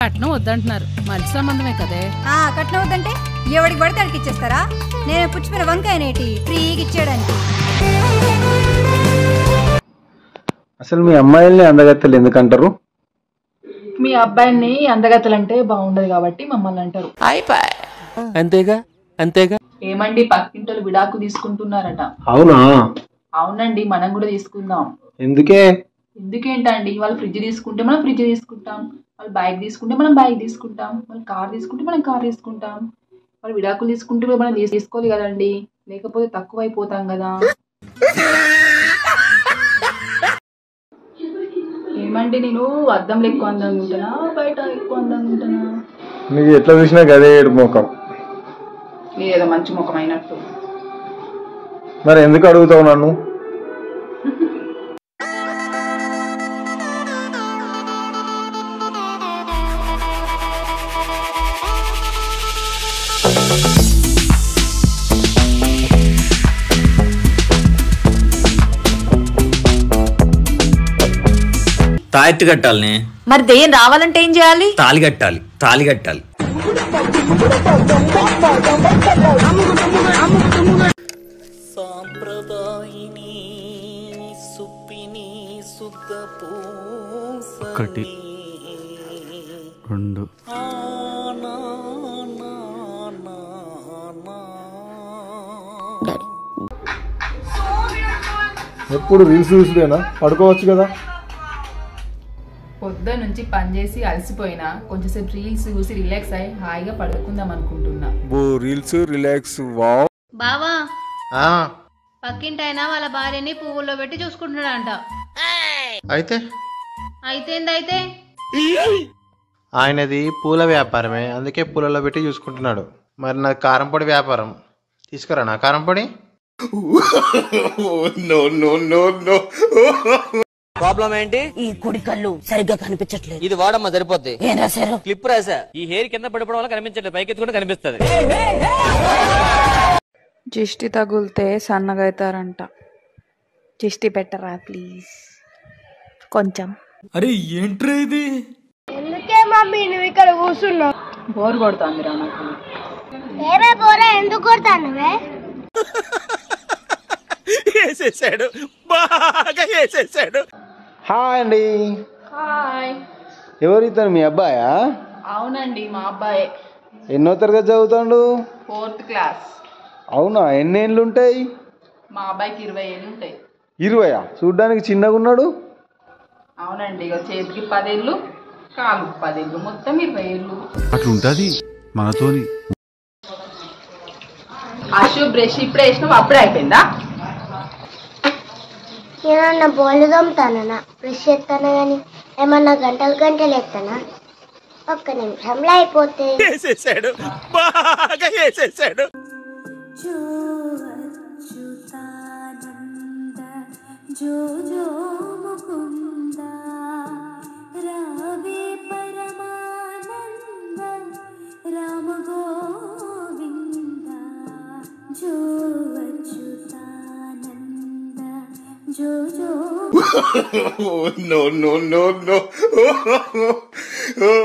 కట్నం వద్దంటున్నారు. మంచి సంబంధమే కదే. కట్నం వద్దంటే ఎవడికి పడితే అడికి ఇచ్చేస్తారా? నేను పుచ్చిపోయిన వంకాయనేటి ఫ్రీగా ఇచ్చేయడానికి. అసలు మీ అమ్మాయిల్ని అందగత్తెలు ఎందుకంటారు? మీ అబ్బాయిని అందగత్తలంటే బాగుండదు కాబట్టి మమ్మల్ని అంటారు. అంతేగా అంతేగా. ఏమండి పక్కింటోళ్ళు విడాకు తీసుకుంటున్నారట. అవునా? అవునండి, మనం కూడా తీసుకుందాం. ఎందుకే? ఎందుకేంటండి, వాళ్ళు ఫ్రిడ్జ్ తీసుకుంటే మనం ఫ్రిడ్జ్ తీసుకుంటాం, వాళ్ళు బైక్ తీసుకుంటే మనం బైక్ తీసుకుంటాం, వాళ్ళు కార్ తీసుకుంటే మనం కార్ తీసుకుంటాం. వాళ్ళు విడాకులు తీసుకుంటే మనం తీసుకోవాలి కదండి, లేకపోతే తక్కువ అయిపోతాం కదా. ఏమండి నేను అద్దంలో ఎక్కువ అందంగా ఉంటానా బయట ఎక్కువ అందంగా ఉంటానా? నీకు ఎట్లా చూసినా గదే ఏడు ముఖం. ఏదో మంచి ముఖం అయినట్టు. మరి ఎందుకు అడుగుతావు నన్ను? తాయెత్తు కట్టాలని. మరి దెయ్యం రావాలంటే ఏం చేయాలి? తాళి కట్టాలి. తాళి కట్టాలి. ఒకటి రెండు ఎప్పుడు రీల్స్ చూసుడేనా? పడుకోవచ్చు కదా. పొద్దు నుంచి పనిచేసి అలసిపోయినా కొంచెంసేపు రీల్స్ చూసి రిలాక్స్ అయ్యి హాయిగా పడుకుందాం అనుకుంటున్నా. Reels relax. వావ్. బావా పక్కింటైనా వాళ్ళ భార్యని పువ్వుల్లో పెట్టి చూసుకుంటున్నాడంట. అయితే అయితే ఆయనది పూల వ్యాపారమే, అందుకే పూలలో పెట్టి చూసుకుంటున్నాడు. మరి నా కారంపొడి వ్యాపారం తీసుకురా. నా కారంపొడి. ప్రాబ్లం ఏంటి? ఈ కుడి కళ్ళు సరిగ్గా కనిపించట్లేదు. ఇది వాడమ్మా సరిపోద్ది. ఏం రాశారు? క్లిప్ రాసా. ఈ హెయిర్ కింద పడిపోవడం వల్ల కనిపించట్లేదు, పైకి ఎత్తుకుంటే కనిపిస్తుంది. జిష్టి తగులితే సన్నగా అవుతారంట. జిష్టి పెట్టరా ప్లీజ్ కొంచెం. అరే ఏంట్రా ఇది? ఎందుకే మమ్మీ నువ్వు ఇక్కడ కూర్చున్నావు? బోర్ కొడుతుందిరా నాకు. ఏమే బోరా ఎందుకు కొడతానువే? వేసేసాడు, బాగా వేసేసాడు. హాయ్ అండి. హాయ్. ఎవరితను? మీ అబ్బాయా? అవునండి మా అబ్బాయే. ఎన్నో తరగతి చదువుతాడు? 4th class. అవునా? ఎన్ని ఏళ్ళు ఉంటాయి? మా అబ్బాయికి 20 ఏళ్ళు ఉంటాయి. 20? చూడ్డానికి చిన్నగా ఉన్నాడు. అవునండి, ఇక చేతికి 10 ఏళ్ళు, కాలుకి 10 ఏళ్ళు, మొత్తం 20 ఏళ్ళు. అట్లుంటది మనతోని. అశు బ్రష్ ఇప్పుడే వేసినావు, అప్పుడే అయిపోయిందా? ఏమన్నా బోళ్ళు తోముతానా, బ్రష్ ఎత్తానా కానీ ఏమన్నా గంటలు ఎత్తానా? ఒక్క నిమిషంలో అయిపోతే. వేసేసాడు, బాగా వేసేసాడు. No.